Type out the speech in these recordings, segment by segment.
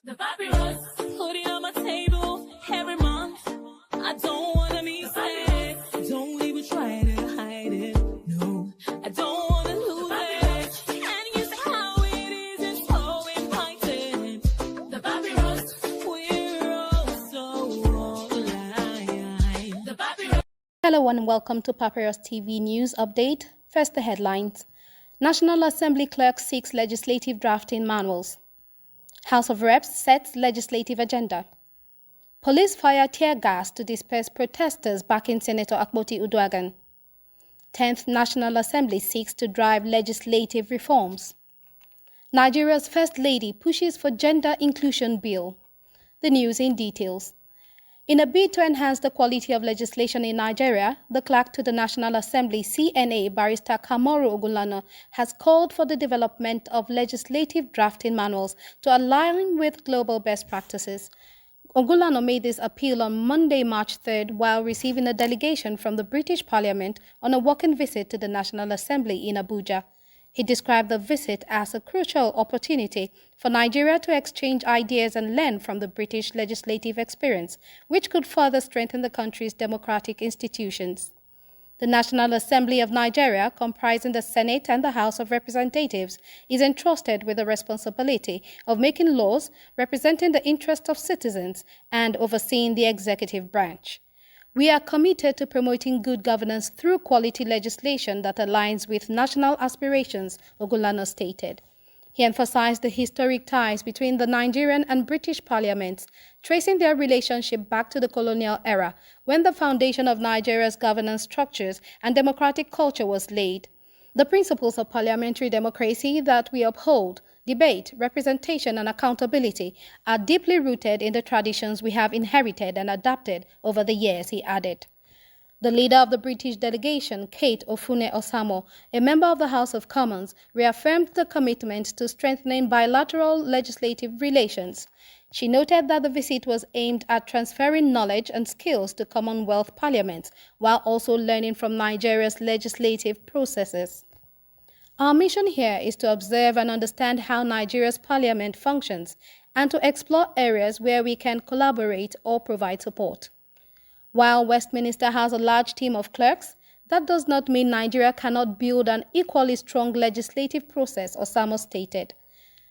The papyrus, put it on my table every month. I don't wanna be sad. Don't even try to hide it. No, I don't wanna lose it. And you say how it is, it's so important. The papyrus, we're all so alive. The papyrus. Hello and welcome to Papyrus TV News Update. First, the headlines. National Assembly Clerk seeks legislative drafting manuals. House of Reps sets legislative agenda. Police fire tear gas to disperse protesters backing Senator Akpoti Uduaghan. 10th National Assembly seeks to drive legislative reforms. Nigeria's First Lady pushes for gender inclusion bill. The news in details. In a bid to enhance the quality of legislation in Nigeria, the clerk to the National Assembly, CNA, Barrister Kamoru Ogunlana, has called for the development of legislative drafting manuals to align with global best practices. Ogunlana made this appeal on Monday, March 3rd, while receiving a delegation from the British Parliament on a walking visit to the National Assembly in Abuja. He described the visit as a crucial opportunity for Nigeria to exchange ideas and learn from the British legislative experience, which could further strengthen the country's democratic institutions. The National Assembly of Nigeria, comprising the Senate and the House of Representatives, is entrusted with the responsibility of making laws, representing the interests of citizens, and overseeing the executive branch. We are committed to promoting good governance through quality legislation that aligns with national aspirations, Ogunlana stated. He emphasized the historic ties between the Nigerian and British parliaments, tracing their relationship back to the colonial era, when the foundation of Nigeria's governance structures and democratic culture was laid. The principles of parliamentary democracy that we uphold, debate, representation, and accountability are deeply rooted in the traditions we have inherited and adapted over the years, he added. The leader of the British delegation, Kate Ofune-Osamo, a member of the House of Commons, reaffirmed the commitment to strengthening bilateral legislative relations. She noted that the visit was aimed at transferring knowledge and skills to Commonwealth parliaments, while also learning from Nigeria's legislative processes. Our mission here is to observe and understand how Nigeria's parliament functions and to explore areas where we can collaborate or provide support. While Westminster has a large team of clerks, that does not mean Nigeria cannot build an equally strong legislative process, Osamo stated.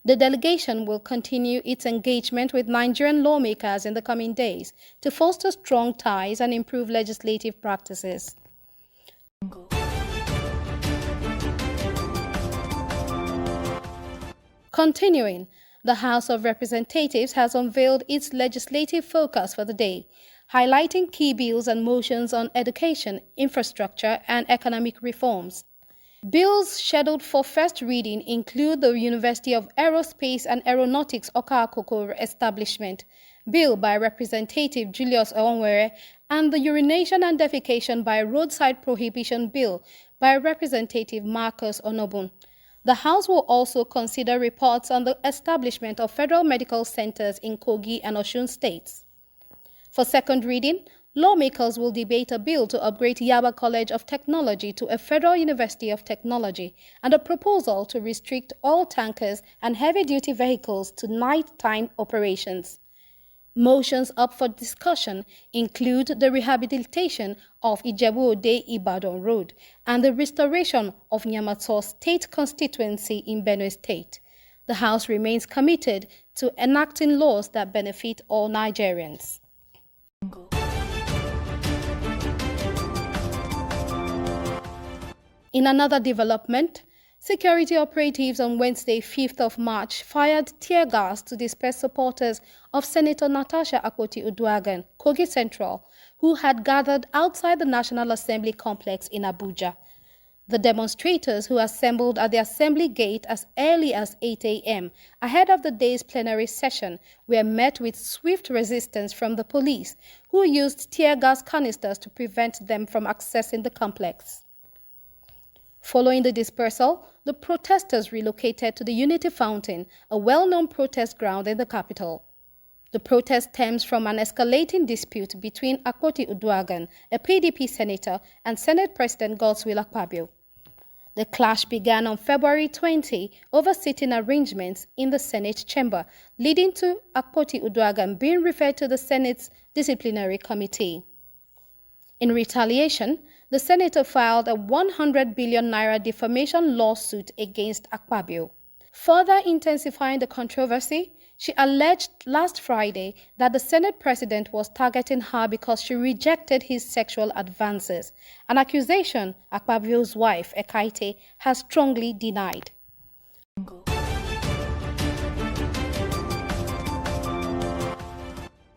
The delegation will continue its engagement with Nigerian lawmakers in the coming days to foster strong ties and improve legislative practices. Continuing, the House of Representatives has unveiled its legislative focus for the day, highlighting key bills and motions on education, infrastructure, and economic reforms. Bills scheduled for first reading include the University of Aerospace and Aeronautics Okakoko establishment, bill by Representative Julius Onwere, and the Urination and Defecation by Roadside Prohibition bill by Representative Marcus Onobun. The House will also consider reports on the establishment of federal medical centers in Kogi and Osun states. For second reading, lawmakers will debate a bill to upgrade Yaba College of Technology to a Federal University of Technology and a proposal to restrict all tankers and heavy-duty vehicles to nighttime operations. Motions up for discussion include the rehabilitation of Ijebu-Ode-Ibadan Road and the restoration of Nyamato State constituency in Benue State. The House remains committed to enacting laws that benefit all Nigerians. In another development, security operatives on Wednesday, 5th of March, fired tear gas to disperse supporters of Senator Natasha Akpoti Uduaghan, Kogi Central, who had gathered outside the National Assembly complex in Abuja. The demonstrators, who assembled at the Assembly gate as early as 8 a.m. ahead of the day's plenary session, were met with swift resistance from the police, who used tear gas canisters to prevent them from accessing the complex. Following the dispersal, the protesters relocated to the Unity Fountain, a well-known protest ground in the capital. The protest stems from an escalating dispute between Akpoti Uduaghan, a PDP senator, and Senate President Godswill Akpabio. The clash began on February 20 over seating arrangements in the Senate chamber, leading to Akpoti Uduaghan being referred to the Senate's disciplinary committee. In retaliation, the senator filed a 100 billion naira defamation lawsuit against Akpabio. Further intensifying the controversy, she alleged last Friday that the Senate president was targeting her because she rejected his sexual advances, an accusation Akpabio's wife, Ekaite, has strongly denied.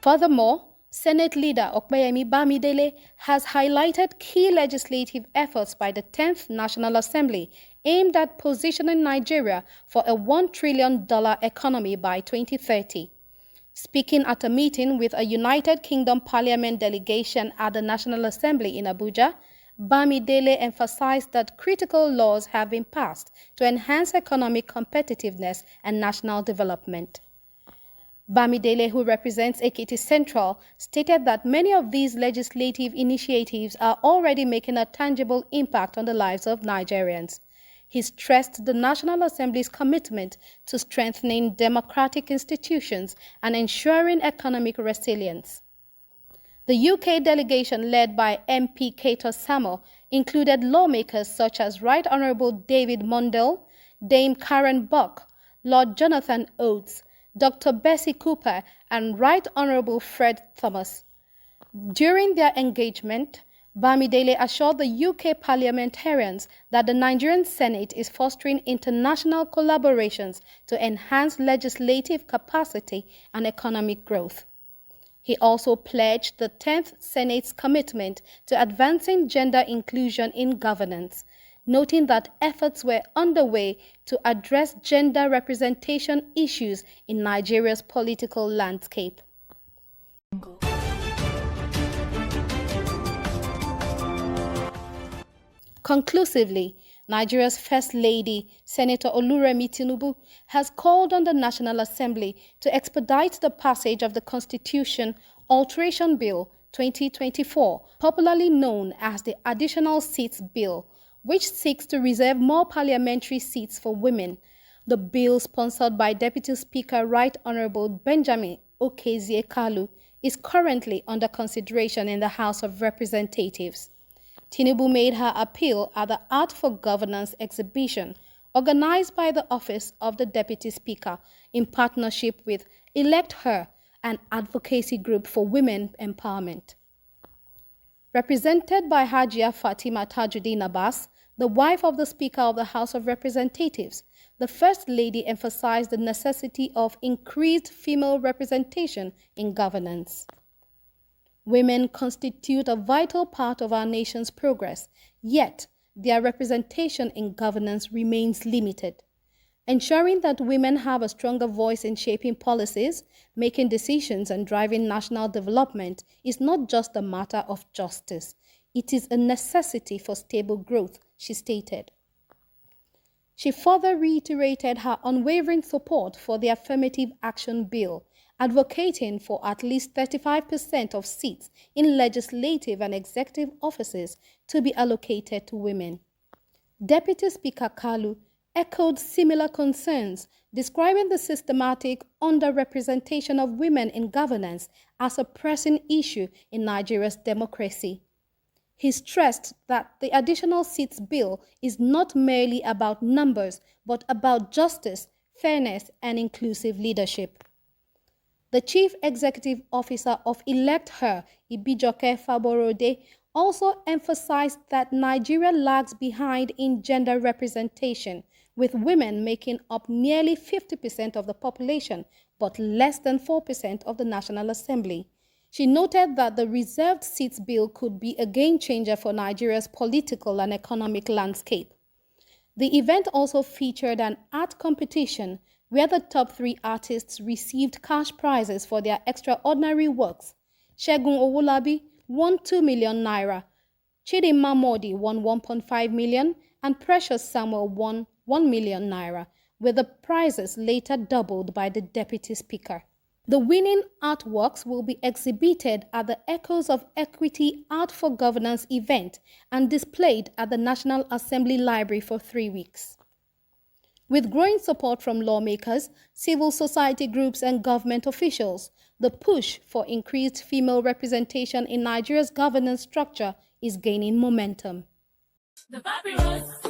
Furthermore, Senate leader Okpeyemi Bamidele has highlighted key legislative efforts by the 10th National Assembly aimed at positioning Nigeria for a $1 trillion economy by 2030. Speaking at a meeting with a United Kingdom Parliament delegation at the National Assembly in Abuja, Bamidele emphasized that critical laws have been passed to enhance economic competitiveness and national development. Bamidele, who represents Ekiti Central, stated that many of these legislative initiatives are already making a tangible impact on the lives of Nigerians. He stressed the National Assembly's commitment to strengthening democratic institutions and ensuring economic resilience. The UK delegation, led by MP Cato Samo, included lawmakers such as Right Honourable David Mundell, Dame Karen Buck, Lord Jonathan Oates, Dr. Bessie Cooper, and Right Honourable Fred Thomas. During their engagement, Bamidele assured the UK parliamentarians that the Nigerian Senate is fostering international collaborations to enhance legislative capacity and economic growth. He also pledged the 10th Senate's commitment to advancing gender inclusion in governance, noting that efforts were underway to address gender representation issues in Nigeria's political landscape. Conclusively, Nigeria's First Lady, Senator Oluremi Tinubu, has called on the National Assembly to expedite the passage of the Constitution Alteration Bill 2024, popularly known as the Additional Seats Bill, which seeks to reserve more parliamentary seats for women. The bill, sponsored by Deputy Speaker Right Honourable Benjamin Okezie Kalu, is currently under consideration in the House of Representatives. Tinubu made her appeal at the Art for Governance exhibition, organized by the Office of the Deputy Speaker in partnership with Elect Her, an advocacy group for women empowerment. Represented by Hajia Fatima Tajuddin Abbas, the wife of the Speaker of the House of Representatives, the First Lady emphasized the necessity of increased female representation in governance. Women constitute a vital part of our nation's progress, yet their representation in governance remains limited. Ensuring that women have a stronger voice in shaping policies, making decisions, and driving national development is not just a matter of justice. It is a necessity for stable growth, she stated. She further reiterated her unwavering support for the Affirmative Action Bill, advocating for at least 35% of seats in legislative and executive offices to be allocated to women. Deputy Speaker Kalu echoed similar concerns, describing the systematic underrepresentation of women in governance as a pressing issue in Nigeria's democracy. He stressed that the Additional Seats Bill is not merely about numbers, but about justice, fairness, and inclusive leadership. The Chief Executive Officer of Elect Her, Ibijoke Faborode, also emphasized that Nigeria lags behind in gender representation, with women making up nearly 50% of the population, but less than 4% of the National Assembly. She noted that the Reserved Seats Bill could be a game-changer for Nigeria's political and economic landscape. The event also featured an art competition where the top 3 artists received cash prizes for their extraordinary works. Segun Owolabi won 2 million naira, Chidinma Modi won 1.5 million, and Precious Samuel won 1 million naira, with the prizes later doubled by the Deputy Speaker. The winning artworks will be exhibited at the Echoes of Equity Art for Governance event and displayed at the National Assembly Library for 3 weeks. With growing support from lawmakers, civil society groups, and government officials, the push for increased female representation in Nigeria's governance structure is gaining momentum. The papyrus.